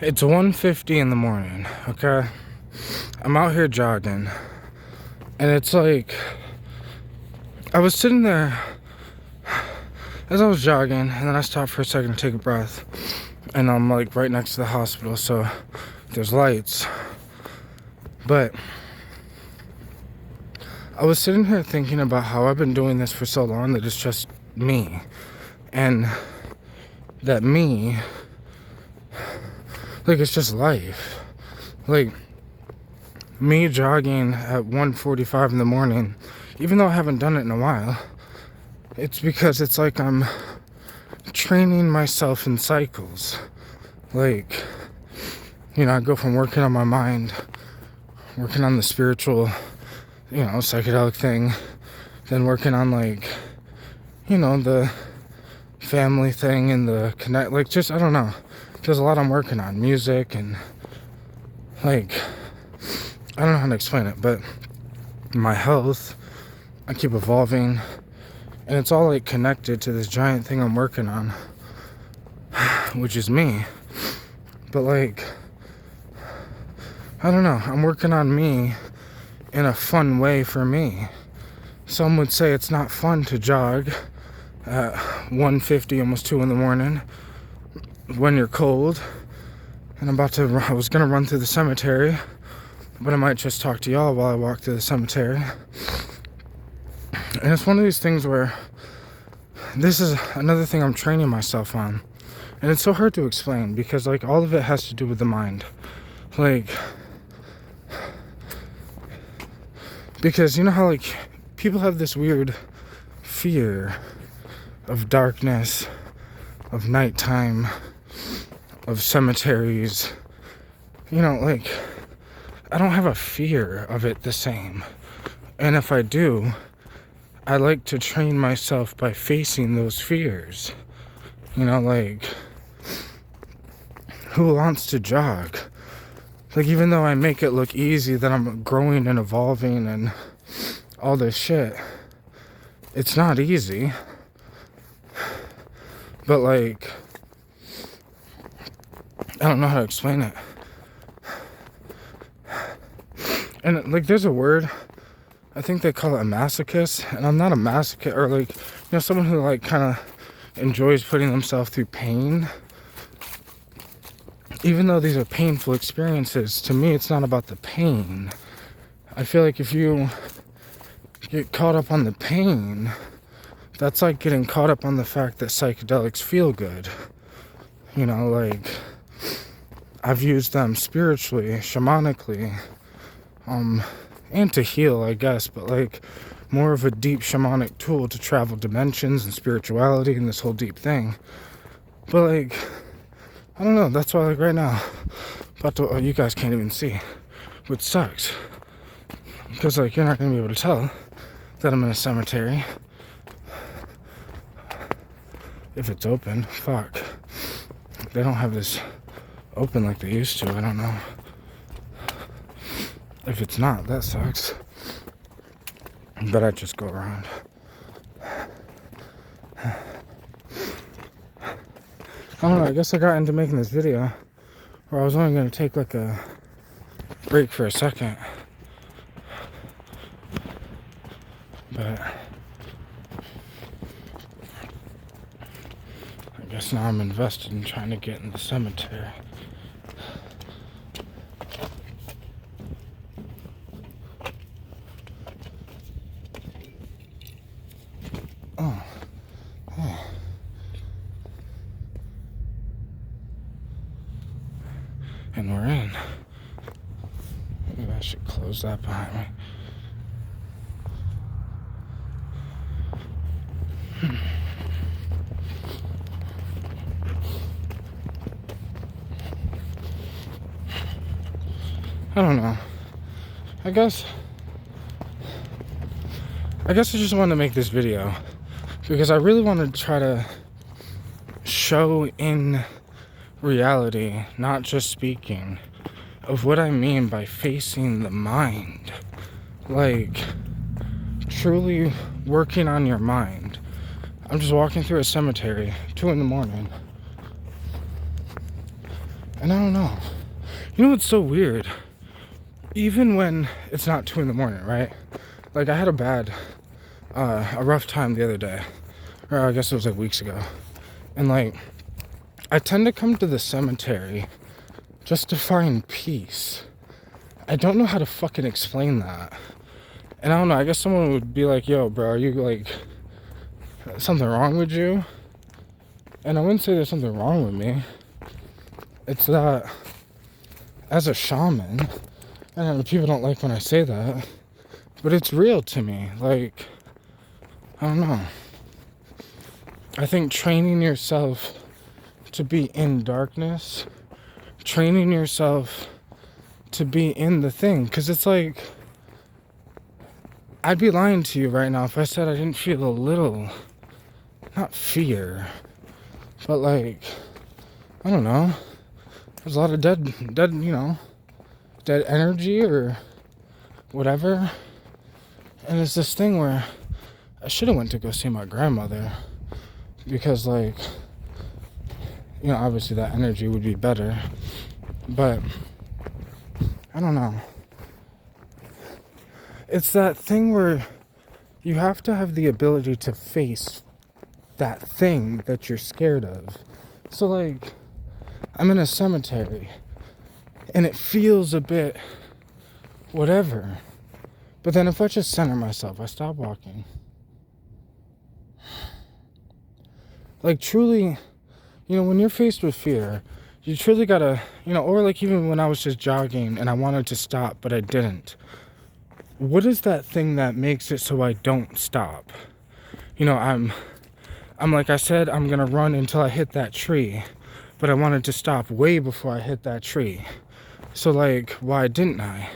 It's 1:50 in the morning, okay? I'm out here jogging, and it's like, I was sitting there as I was jogging, and then I stopped for a second to take a breath, and I'm like right next to the hospital, so there's lights. But I was sitting here thinking about how I've been doing this for so long that it's just me, and that me, like, it's just life. Like, me jogging at 1:45 in the morning, even though I haven't done it in a while, it's because it's like I'm training myself in cycles. Like, I go from working on my mind, working on the spiritual, psychedelic thing, then working on, like, the family thing and the connect, like, just, I don't know. There's a lot I'm working on, music, and, like, I don't know how to explain it, but my health, I keep evolving, and it's all, like, connected to this giant thing I'm working on, which is me. But, like, I don't know, I'm working on me in a fun way for me. Some would say it's not fun to jog at 1:50, almost 2 in the morning, when you're cold. And I was gonna run through the cemetery, but I might just talk to y'all while I walk through the cemetery. And it's one of these things where this is another thing I'm training myself on. And it's so hard to explain because, like, all of it has to do with the mind. Like, because you know how, like, people have this weird fear of darkness, of nighttime, of cemeteries. Like, I don't have a fear of it the same. And if I do, I like to train myself by facing those fears. Like, who wants to jog? Like, even though I make it look easy that I'm growing and evolving and all this shit, it's not easy. But, like, I don't know how to explain it. And, like, there's a word, I think they call it a masochist, and I'm not a masochist, or, like, someone who, like, kind of enjoys putting themselves through pain. Even though these are painful experiences, to me it's not about the pain. I feel like if you get caught up on the pain, that's like getting caught up on the fact that psychedelics feel good. Like, I've used them spiritually, shamanically, and to heal, I guess, but, like, more of a deep shamanic tool to travel dimensions and spirituality and this whole deep thing. But, like, I don't know, that's why, like, right now, you guys can't even see, which sucks. Because, like, you're not going to be able to tell that I'm in a cemetery. If it's open, fuck. They don't have this open like they used to, I don't know. If it's not, that sucks. But I just go around. I don't know, I guess I got into making this video where I was only going to take, like, a break for a second. But I guess now I'm invested in trying to get in the cemetery. Oh. Oh. And we're in. Maybe I should close that behind me. I don't know. I guess I just wanted to make this video because I really want to try to show in reality, not just speaking, of what I mean by facing the mind. Like, truly working on your mind. I'm just walking through a cemetery, 2 in the morning. And I don't know. You know what's so weird? Even when it's not 2 in the morning, right? Like, I had a rough time the other day. Or I guess it was like weeks ago. And like, I tend to come to the cemetery just to find peace. I don't know how to fucking explain that. And I don't know, I guess someone would be like, yo, bro, are you like, something wrong with you? And I wouldn't say there's something wrong with me. It's that, as a shaman, and I know people don't like when I say that, but it's real to me. Like, I don't know. I think training yourself to be in darkness, training yourself to be in the thing, because it's like, I'd be lying to you right now if I said I didn't feel a little, not fear, but like, I don't know, there's a lot of dead, dead energy or whatever. And it's this thing where I should have went to go see my grandmother, because like, obviously that energy would be better, but I don't know. It's that thing where you have to have the ability to face that thing that you're scared of. So like, I'm in a cemetery and it feels a bit whatever. But then if I just center myself, I stop walking. Like truly, when you're faced with fear, you truly gotta, or like even when I was just jogging and I wanted to stop, but I didn't. What is that thing that makes it so I don't stop? I'm like I said, I'm gonna run until I hit that tree, but I wanted to stop way before I hit that tree. So like, why didn't I?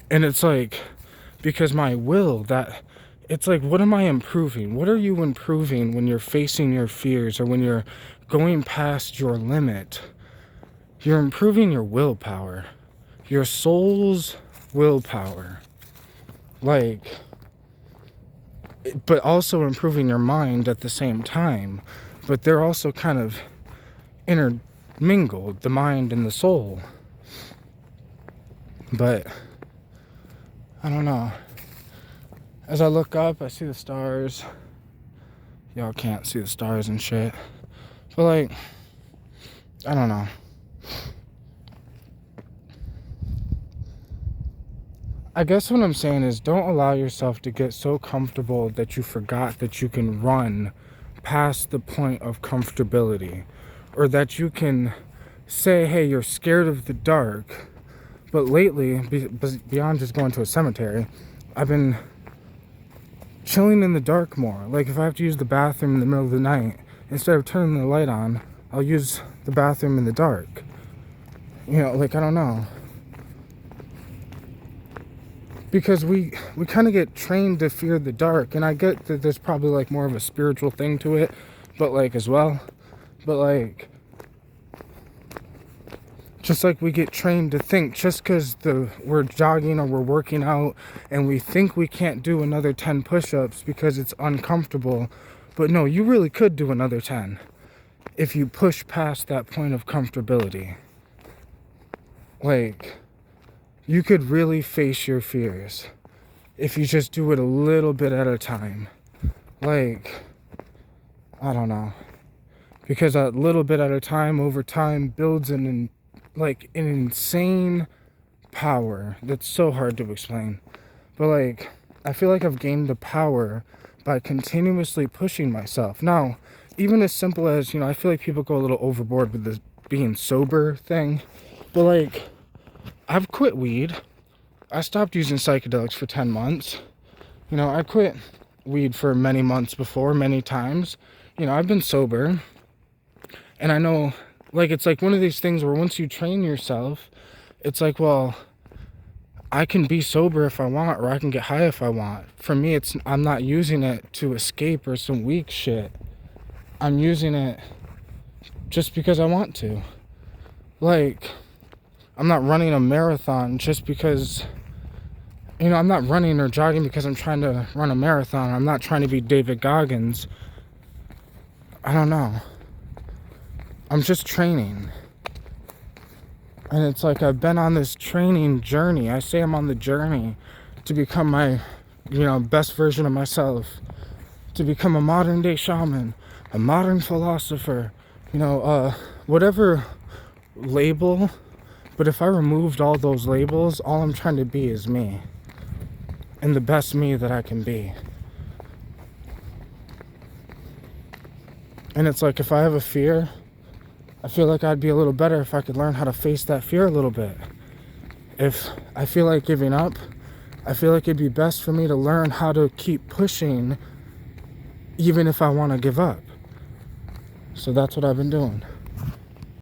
And it's like, because my will, it's like, what am I improving? What are you improving when you're facing your fears or when you're going past your limit? You're improving your willpower, your soul's willpower. Like, but also improving your mind at the same time. But they're also kind of intermingled, the mind and the soul. But I don't know. As I look up, I see the stars. Y'all can't see the stars and shit. But like, I don't know. I guess what I'm saying is, don't allow yourself to get so comfortable that you forgot that you can run past the point of comfortability. Or that you can say, hey, you're scared of the dark. But lately, beyond just going to a cemetery, I've been chilling in the dark more. Like if I have to use the bathroom in the middle of the night, instead of turning the light on, I'll use the bathroom in the dark. Like, I don't know. Because we kind of get trained to fear the dark, and I get that there's probably like more of a spiritual thing to it, but like as well. But like, just like we get trained to think, just because we're jogging or we're working out and we think we can't do another 10 push-ups because it's uncomfortable. But no, you really could do another 10 if you push past that point of comfortability. Like, you could really face your fears if you just do it a little bit at a time. Like, I don't know. Because a little bit at a time, over time, builds an insane power that's so hard to explain. But like, I feel like I've gained the power by continuously pushing myself. Now, even as simple as, I feel like people go a little overboard with this being sober thing. But like, I've quit weed. I stopped using psychedelics for 10 months. I quit weed for many months before, many times. I've been sober. And I know, like, it's like one of these things where once you train yourself, it's like, well, I can be sober if I want, or I can get high if I want. For me, I'm not using it to escape or some weak shit. I'm using it just because I want to. Like, I'm not running a marathon just because, I'm not running or jogging because I'm trying to run a marathon. I'm not trying to be David Goggins. I don't know. I'm just training. And it's like I've been on this training journey. I say I'm on the journey to become my, best version of myself. To become a modern day shaman, a modern philosopher, whatever label. But if I removed all those labels, all I'm trying to be is me. And the best me that I can be. And it's like if I have a fear, I feel like I'd be a little better if I could learn how to face that fear a little bit. If I feel like giving up, I feel like it'd be best for me to learn how to keep pushing even if I want to give up. So that's what I've been doing.